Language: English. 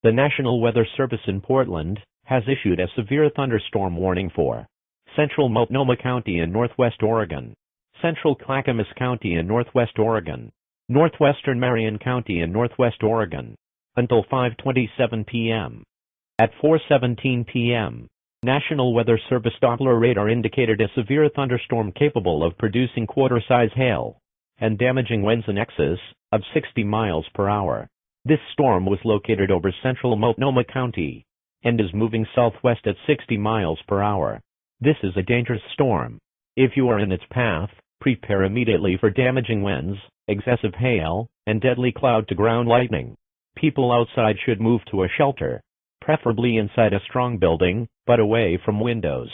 The National Weather Service in Portland has issued a severe thunderstorm warning for central Multnomah County in northwest Oregon, central Clackamas County in northwest Oregon, northwestern Marion County in northwest Oregon, until 5:27 p.m. At 4:17 p.m., National Weather Service Doppler radar indicated a severe thunderstorm capable of producing quarter-size hail and damaging winds in excess of 60 miles per hour. This storm was located over central Multnomah County and is moving southwest at 60 miles per hour. This is a dangerous storm. If you are in its path, prepare immediately for damaging winds, excessive hail, and deadly cloud-to-ground lightning. People outside should move to a shelter, preferably inside a strong building, but away from windows.